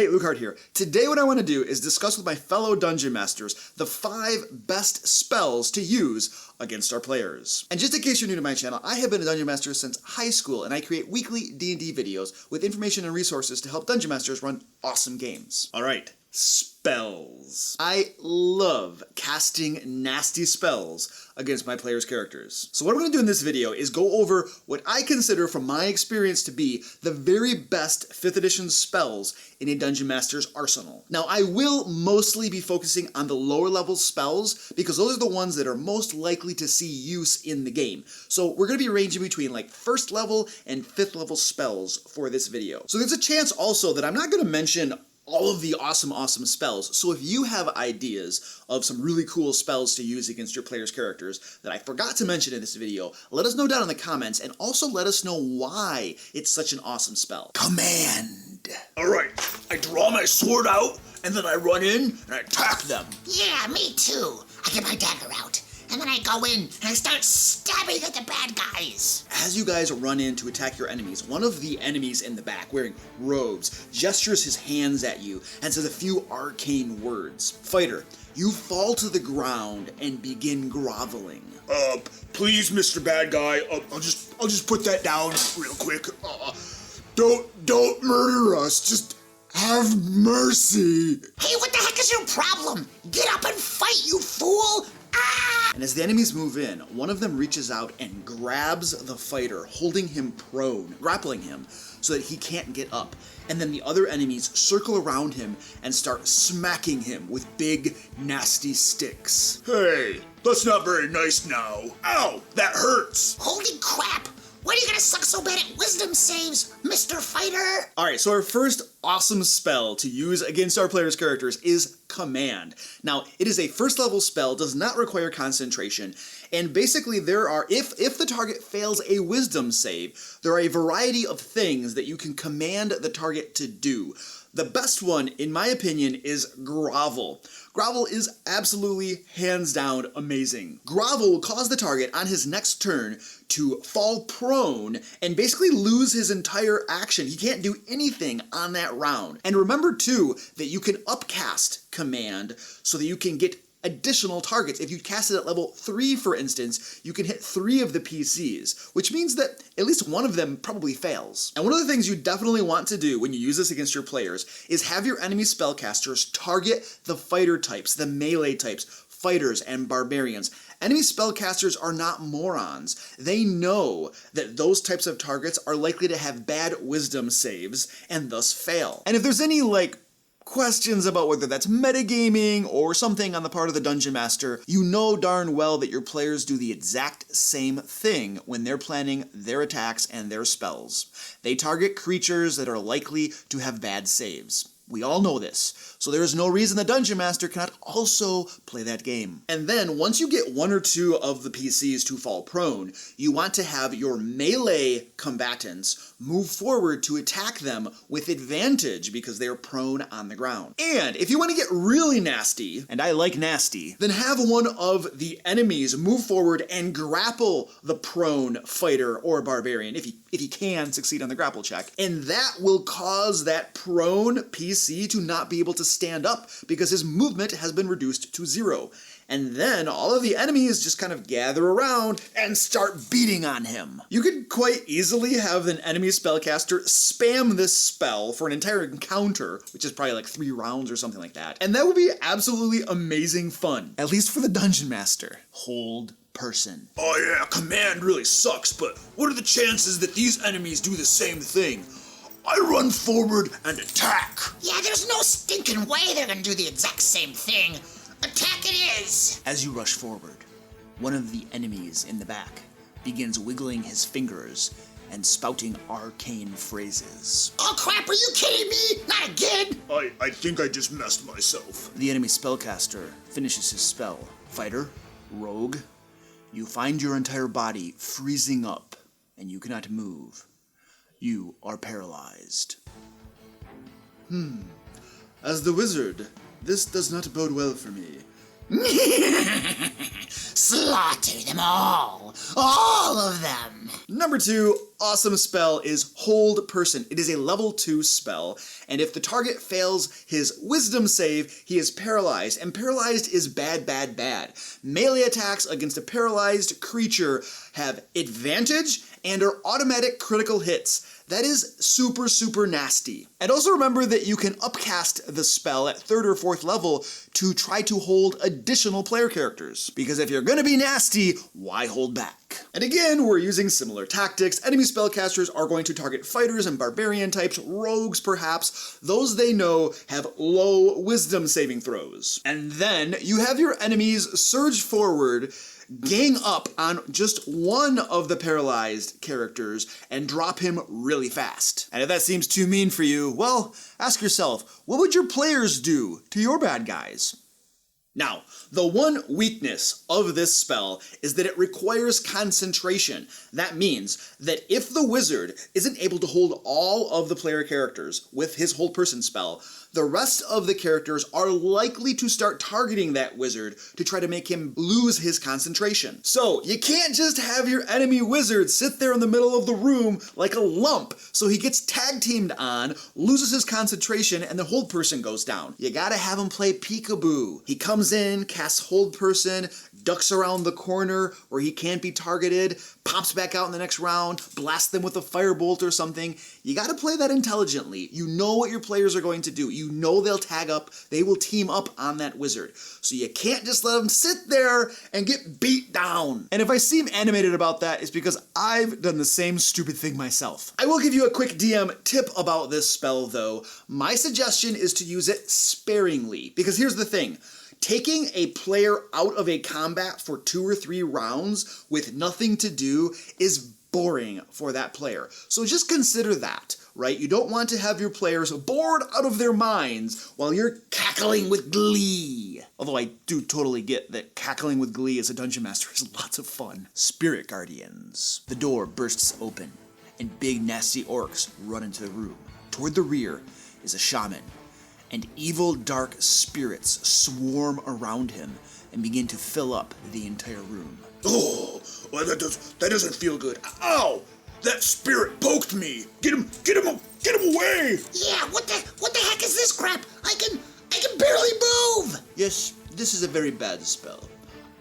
Hey, Lucard here. Today what I want to do is discuss with my fellow Dungeon Masters the 5 best spells to use against our players. And just in case you're new to my channel, I have been a Dungeon Master since high school, and I create weekly D&D videos with information and resources to help Dungeon Masters run awesome games. Alright, spells. I love casting nasty spells against my players' characters. So what I'm going to do in this video is go over what I consider from my experience to be the very best 5th edition spells in a Dungeon Master's arsenal. Now I will mostly be focusing on the lower level spells because those are the ones that are most likely to see use in the game. So we're going to be ranging between like 1st level and 5th level spells for this video. So there's a chance also that I'm not going to mention all of the awesome spells. So if you have ideas of some really cool spells to use against your players' characters that I forgot to mention in this video, let us know down in the comments, and also let us know why it's such an awesome spell. Command. Alright, I draw my sword out, and then I run in and I attack them. Yeah, me too. I get my dagger out, and then I go in and I start stabbing at the bad guys. As you guys run in to attack your enemies, one of the enemies in the back, wearing robes, gestures his hands at you and says a few arcane words. Fighter, you fall to the ground and begin groveling. Please, Mr. Bad Guy, I'll just put that down real quick. Don't murder us, just have mercy. Hey, what the heck is your problem? Get up and fight, you fool! Ah! And as the enemies move in, one of them reaches out and grabs the fighter, holding him prone, grappling him so that he can't get up. And then the other enemies circle around him and start smacking him with big, nasty sticks. Hey, that's not very nice now. Ow, that hurts. Holy crap! When are you gonna suck so bad at wisdom saves, Mr. Fighter? Alright, so our first awesome spell to use against our players' characters is Command. Now, it is a 1st level spell, does not require concentration, and basically there are, if the target fails a wisdom save, there are a variety of things that you can command the target to do. The best one, in my opinion, is Grovel. Grovel is absolutely, hands down, amazing. Grovel will cause the target on his next turn to fall prone and basically lose his entire action. He can't do anything on that round. And remember too, that you can upcast Command so that you can get additional targets. If you cast it at level 3, for instance, you can hit 3 of the PCs, which means that at least one of them probably fails. And one of the things you definitely want to do when you use this against your players is have your enemy spellcasters target the fighter types, the melee types, fighters and barbarians. Enemy spellcasters are not morons. They know that those types of targets are likely to have bad wisdom saves and thus fail. And if there's any, questions about whether that's metagaming or something on the part of the Dungeon Master, you know darn well that your players do the exact same thing when they're planning their attacks and their spells. They target creatures that are likely to have bad saves. We all know this, so there is no reason the Dungeon Master cannot also play that game. And then, once you get 1 or 2 of the PCs to fall prone, you want to have your melee combatants move forward to attack them with advantage because they are prone on the ground. And if you want to get really nasty, and I like nasty, then have one of the enemies move forward and grapple the prone fighter or barbarian, if he can succeed on the grapple check. And that will cause that prone PC to not be able to stand up because his movement has been reduced to 0. And then all of the enemies just kind of gather around and start beating on him. You could quite easily have an enemy spellcaster spam this spell for an entire encounter, which is probably like 3 rounds or something like that. And that would be absolutely amazing fun, at least for the Dungeon Master. Hold person. Oh yeah, Command really sucks, but what are the chances that these enemies do the same thing? I run forward and attack. Yeah, there's no stinking way they're gonna do the exact same thing. Attack it is! As you rush forward, one of the enemies in the back begins wiggling his fingers and spouting arcane phrases. Oh crap, are you kidding me? Not again! I think I just messed myself. The enemy spellcaster finishes his spell. Fighter, rogue, you find your entire body freezing up and you cannot move. You are paralyzed. As the wizard, this does not bode well for me. Slaughter them all of them. Number 2 awesome spell is hold person. It is a level 2 spell, and if the target fails his wisdom save, he is paralyzed, and paralyzed is bad, bad, bad. Melee attacks against a paralyzed creature have advantage and are automatic critical hits. That is super, super nasty. And also remember that you can upcast the spell at 3rd or 4th level to try to hold additional player characters. Because if you're gonna be nasty, why hold back? And again, we're using similar tactics. Enemy spellcasters are going to target fighters and barbarian types, rogues perhaps. Those they know have low wisdom saving throws. And then you have your enemies surge forward, gang up on just one of the paralyzed characters and drop him really fast. And if that seems too mean for you, well, ask yourself, what would your players do to your bad guys? Now, the one weakness of this spell is that it requires concentration. That means that if the wizard isn't able to hold all of the player characters with his hold person spell, the rest of the characters are likely to start targeting that wizard to try to make him lose his concentration. So you can't just have your enemy wizard sit there in the middle of the room like a lump so he gets tag teamed on, loses his concentration, and the hold person goes down. You gotta have him play peekaboo. He comes in, casts hold person, ducks around the corner where he can't be targeted, pops back out in the next round, blasts them with a firebolt or something. You gotta play that intelligently. You know what your players are going to do. You know they'll tag up, they will team up on that wizard. So you can't just let them sit there and get beat down. And if I seem animated about that, it's because I've done the same stupid thing myself. I will give you a quick DM tip about this spell though. My suggestion is to use it sparingly, because here's the thing. Taking a player out of a combat for 2 or 3 rounds with nothing to do is boring for that player. So just consider that, right? You don't want to have your players bored out of their minds while you're cackling with glee. Although I do totally get that cackling with glee as a dungeon master is lots of fun. Spirit Guardians. The door bursts open, and big nasty orcs run into the room. Toward the rear is a shaman, and evil dark spirits swarm around him and begin to fill up the entire room. Oh, well, that doesn't feel good. Ow! That spirit poked me. Get him away! Yeah, what the heck is this crap? I can barely move! Yes, this is a very bad spell.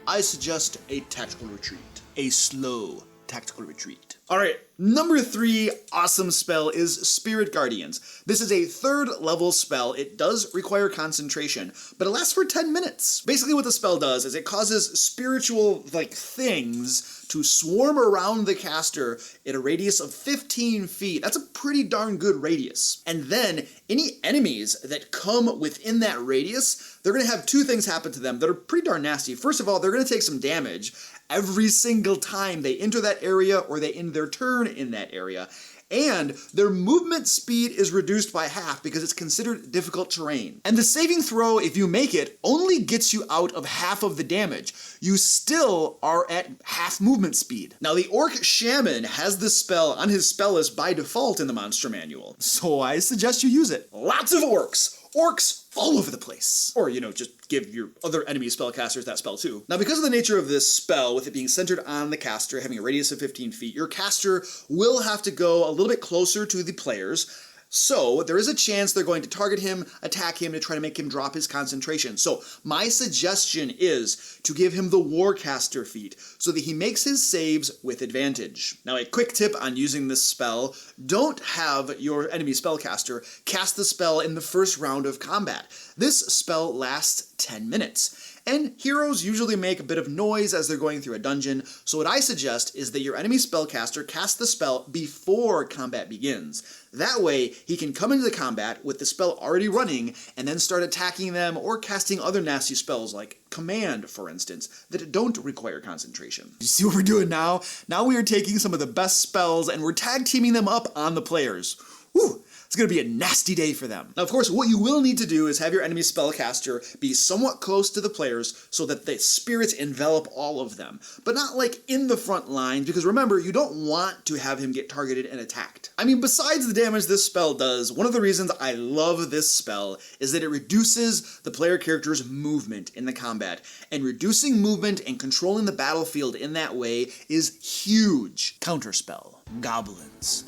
I suggest a tactical retreat. A slow tactical retreat. Alright, number 3 awesome spell is Spirit Guardians. This is a 3rd level spell. It does require concentration, but it lasts for 10 minutes. Basically what the spell does is it causes spiritual, things to swarm around the caster at a radius of 15 feet. That's a pretty darn good radius. And then any enemies that come within that radius, they're going to have 2 things happen to them that are pretty darn nasty. First of all, they're going to take some damage every single time they enter that area or they end their turn in that area. And their movement speed is reduced by half because it's considered difficult terrain. And the saving throw, if you make it, only gets you out of half of the damage. You still are at half movement speed. Now the Orc Shaman has this spell on his spell list by default in the Monster Manual, so I suggest you use it. Lots of orcs. Orcs all over the place. Or, just give your other enemy spellcasters that spell too. Now, because of the nature of this spell, with it being centered on the caster, having a radius of 15 feet, your caster will have to go a little bit closer to the players. So there is a chance they're going to target him, attack him to try to make him drop his concentration. So my suggestion is to give him the Warcaster feat so that he makes his saves with advantage. Now a quick tip on using this spell, don't have your enemy spellcaster cast the spell in the first round of combat. This spell lasts 10 minutes. And heroes usually make a bit of noise as they're going through a dungeon, so what I suggest is that your enemy spellcaster cast the spell before combat begins. That way, he can come into the combat with the spell already running and then start attacking them or casting other nasty spells like Command, for instance, that don't require concentration. You see what we're doing now? Now we are taking some of the best spells and we're tag teaming them up on the players. Whew! It's going to be a nasty day for them. Now, of course, what you will need to do is have your enemy spellcaster be somewhat close to the players so that the spirits envelop all of them, but not in the front line, because remember, you don't want to have him get targeted and attacked. I mean, besides the damage this spell does, one of the reasons I love this spell is that it reduces the player character's movement in the combat, and reducing movement and controlling the battlefield in that way is huge. Counterspell. Goblins.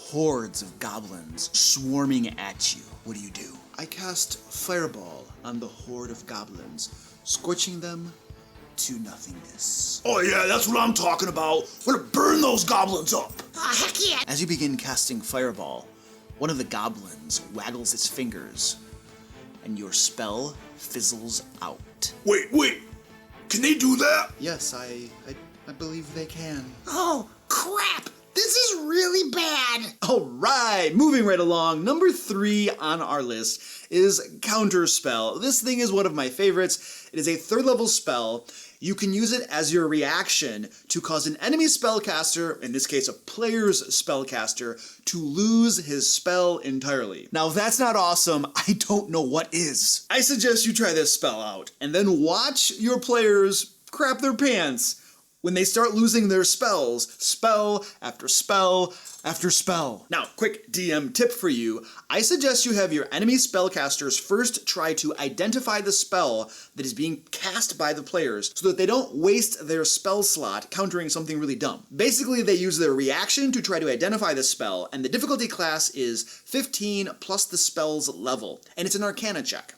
hordes of goblins swarming at you. What do? I cast Fireball on the horde of goblins, scorching them to nothingness. Oh yeah, that's what I'm talking about. We're gonna burn those goblins up. Oh, heck yeah. As you begin casting Fireball, one of the goblins waggles its fingers, and your spell fizzles out. Wait. Can they do that? Yes, I believe they can. Oh, crap. This is really bad. All right, moving right along. Number 3 on our list is Counterspell. This thing is one of my favorites. It is a 3rd level spell. You can use it as your reaction to cause an enemy spellcaster, in this case a player's spellcaster, to lose his spell entirely. Now if that's not awesome, I don't know what is. I suggest you try this spell out, and then watch your players crap their pants when they start losing their spells, spell after spell after spell. Now, quick DM tip for you. I suggest you have your enemy spellcasters first try to identify the spell that is being cast by the players so that they don't waste their spell slot countering something really dumb. Basically, they use their reaction to try to identify the spell, and the difficulty class is 15 plus the spell's level, and it's an Arcana check.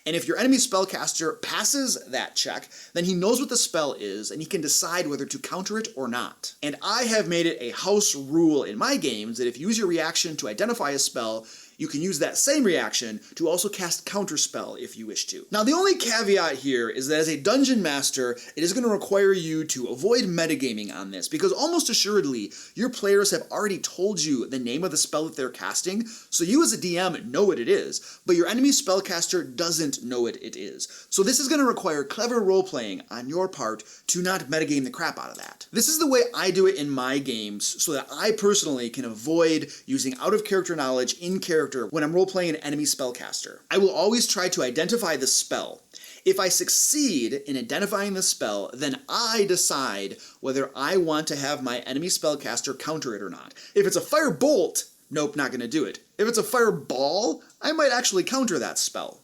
And if your enemy spellcaster passes that check, then he knows what the spell is, and he can decide whether to counter it or not. And I have made it a house rule in my games that if you use your reaction to identify a spell, you can use that same reaction to also cast Counterspell if you wish to. Now, the only caveat here is that as a dungeon master, it is going to require you to avoid metagaming on this, because almost assuredly, your players have already told you the name of the spell that they're casting, so you as a DM know what it is, but your enemy spellcaster doesn't know what it is. So this is going to require clever role-playing on your part to not metagame the crap out of that. This is the way I do it in my games, so that I personally can avoid using out-of-character knowledge in character when I'm role-playing an enemy spellcaster. I will always try to identify the spell. If I succeed in identifying the spell, then I decide whether I want to have my enemy spellcaster counter it or not. If it's a firebolt, nope, not going to do it. If it's a fireball, I might actually counter that spell.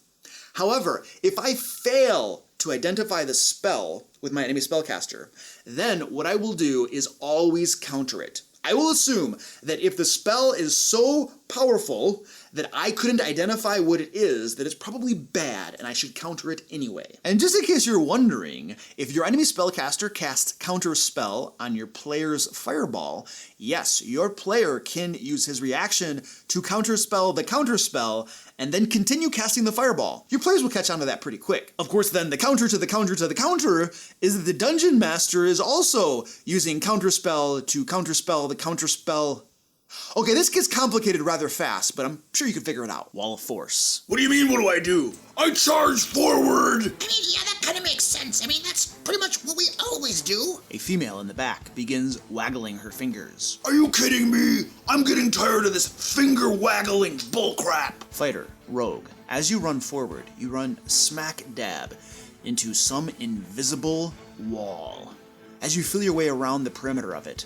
However, if I fail to identify the spell with my enemy spellcaster, then what I will do is always counter it. I will assume that if the spell is so powerful that I couldn't identify what it is, that it's probably bad and I should counter it anyway. And just in case you're wondering, if your enemy spellcaster casts Counter Spell on your player's fireball, yes, your player can use his reaction to counterspell the counterspell and then continue casting the fireball. Your players will catch on to that pretty quick. Of course, then the counter to the counter to the counter is that the dungeon master is also using counterspell to counterspell the counterspell. Okay, this gets complicated rather fast, but I'm sure you can figure it out. Wall of Force. What do you mean, what do I do? I charge forward! I mean, yeah, that kind of makes sense. I mean, that's pretty much what we always do. A female in the back begins waggling her fingers. Are you kidding me? I'm getting tired of this finger-waggling bullcrap! Fighter, rogue. As you run forward, you run smack dab into some invisible wall. As you feel your way around the perimeter of it,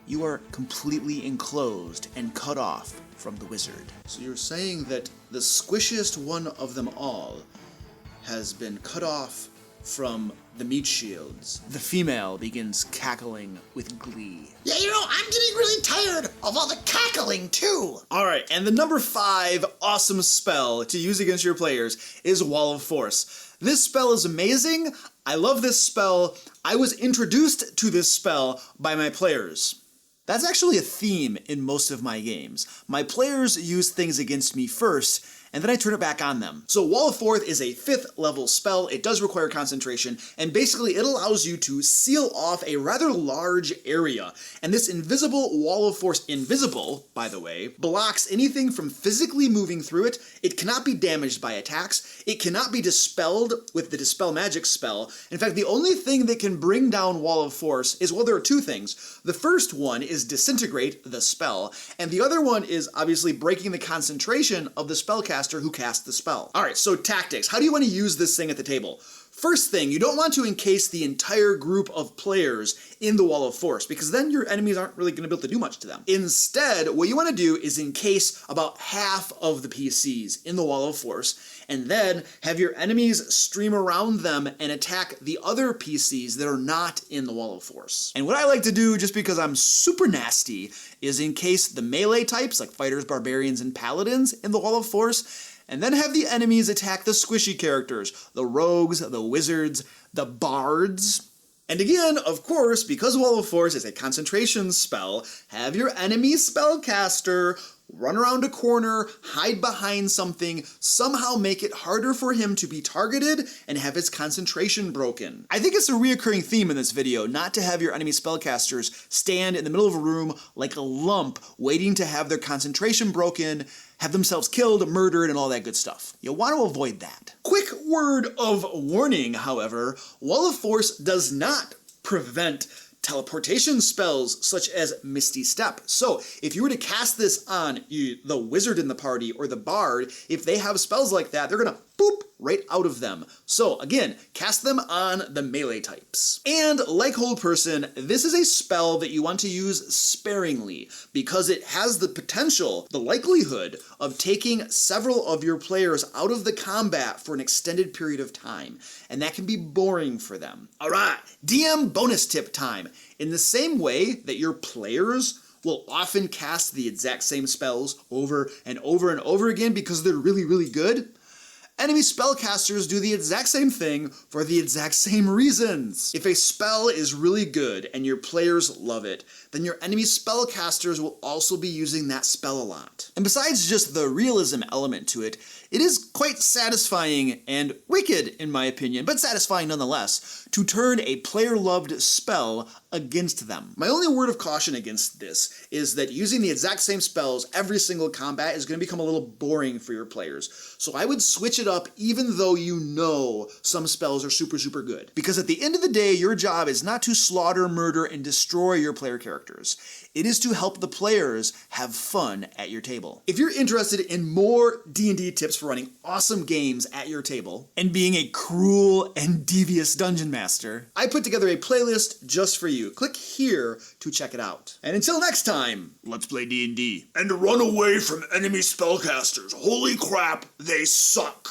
you are completely enclosed and cut off from the wizard. So you're saying that the squishiest one of them all has been cut off from the meat shields. The female begins cackling with glee. Yeah, you know, I'm getting really tired of all the cackling, too. Alright, and the number 5 awesome spell to use against your players is Wall of Force. This spell is amazing. I love this spell. I was introduced to this spell by my players. That's actually a theme in most of my games. My players use things against me first, and then I turn it back on them. So Wall of Force is a 5th level spell. It does require concentration, and basically it allows you to seal off a rather large area. And this invisible Wall of Force, invisible, by the way, blocks anything from physically moving through it. It cannot be damaged by attacks. It cannot be dispelled with the Dispel Magic spell. In fact, the only thing that can bring down Wall of Force is, well, there are 2 things. The first one is Disintegrate, the spell, and the other one is obviously breaking the concentration of the spellcaster who cast the spell. Alright, so tactics. How do you want to use this thing at the table? First thing, you don't want to encase the entire group of players in the wall of force, because then your enemies aren't really going to be able to do much to them. Instead, what you want to do is encase about half of the PCs in the wall of force, and then have your enemies stream around them and attack the other PCs that are not in the wall of force. And what I like to do, just because I'm super nasty, is encase the melee types, like fighters, barbarians, and paladins, in the wall of force, and then have the enemies attack the squishy characters, the rogues, the wizards, the bards. And again, of course, because Wall of Force is a concentration spell, have your enemy spellcaster run around a corner, hide behind something, somehow make it harder for him to be targeted and have his concentration broken. I think it's a reoccurring theme in this video not to have your enemy spellcasters stand in the middle of a room like a lump waiting to have their concentration broken, have themselves killed, murdered, and all that good stuff. You want to avoid that. Quick word of warning, however, Wall of Force does not prevent teleportation spells such as Misty Step. So if you were to cast this on the wizard in the party or the bard, if they have spells like that, they're gonna boop right out of them. So again, cast them on the melee types. And like Hold Person, this is a spell that you want to use sparingly because it has the potential, the likelihood of taking several of your players out of the combat for an extended period of time. And that can be boring for them. All right, DM bonus tip time. In the same way that your players will often cast the exact same spells over and over and over again because they're really, really good, enemy spellcasters do the exact same thing for the exact same reasons. If a spell is really good and your players love it, then your enemy spellcasters will also be using that spell a lot. And besides just the realism element to it, it is quite satisfying and wicked, in my opinion, but satisfying nonetheless, to turn a player-loved spell against them. My only word of caution against this is that using the exact same spells every single combat is going to become a little boring for your players. So I would switch it up even though you know some spells are super, super good. Because at the end of the day, your job is not to slaughter, murder, and destroy your player characters. It is to help the players have fun at your table. If you're interested in more D&D tips for running awesome games at your table and being a cruel and devious dungeon master, I put together a playlist just for you. Click here to check it out. And until next time, let's play D&D. And run away from enemy spellcasters. Holy crap, they suck.